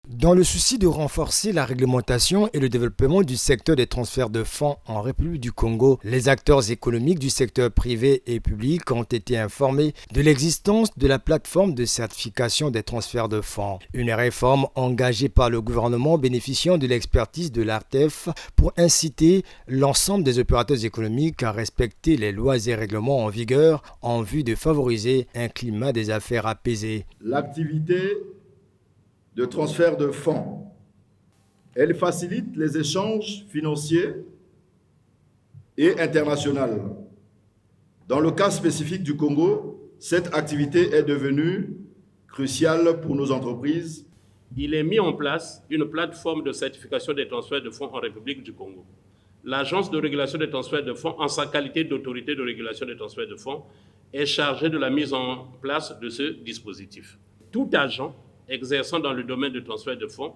Dans le souci de renforcer la réglementation et le développement du secteur des transferts de fonds en République du Congo, les acteurs économiques du secteur privé et public ont été informés de l'existence de la plateforme de certification des transferts de fonds. Une réforme engagée par le gouvernement bénéficiant de l'expertise de l'ARTEF pour inciter l'ensemble des opérateurs économiques à respecter les lois et règlements en vigueur en vue de favoriser un climat des affaires apaisé. L'activité de transfert de fonds. Elle facilite les échanges financiers et internationaux. Dans le cas spécifique du Congo, cette activité est devenue cruciale pour nos entreprises. Il est mis en place une plateforme de certification des transferts de fonds en République du Congo. L'Agence de régulation des transferts de fonds, en sa qualité d'autorité de régulation des transferts de fonds, est chargée de la mise en place de ce dispositif. Tout agent exerçant dans le domaine du transfert de fonds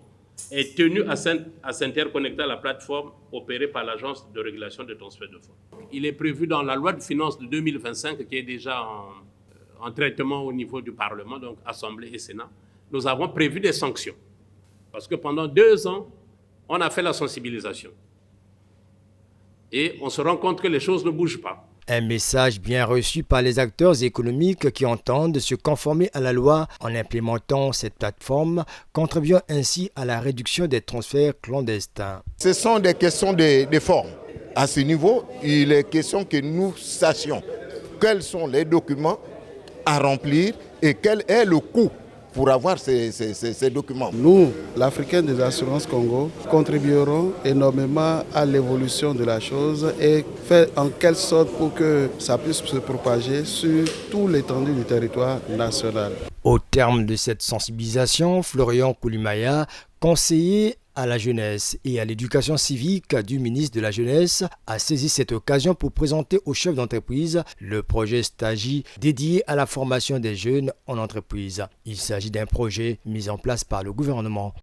est tenu à s'interconnecter à la plateforme opérée par l'Agence de régulation des transferts de fonds. Il est prévu dans la loi de finances de 2025, qui est déjà en traitement au niveau du Parlement, donc Assemblée et Sénat. Nous avons prévu des sanctions. Parce que pendant 2 ans, on a fait la sensibilisation. Et on se rend compte que les choses ne bougent pas. Un message bien reçu par les acteurs économiques qui entendent se conformer à la loi en implémentant cette plateforme, contribuant ainsi à la réduction des transferts clandestins. Ce sont des questions de forme. À ce niveau, il est question que nous sachions quels sont les documents à remplir et quel est le coût pour avoir ces documents. Nous, l'Africain des assurances Congo, contribuerons énormément à l'évolution de la chose et faire en quelle sorte pour que ça puisse se propager sur tout l'étendue du territoire national. Au terme de cette sensibilisation, Florian Koulimaya, conseiller à la jeunesse et à l'éducation civique du ministre de la Jeunesse, a saisi cette occasion pour présenter aux chefs d'entreprise le projet Stagi dédié à la formation des jeunes en entreprise. Il s'agit d'un projet mis en place par le gouvernement.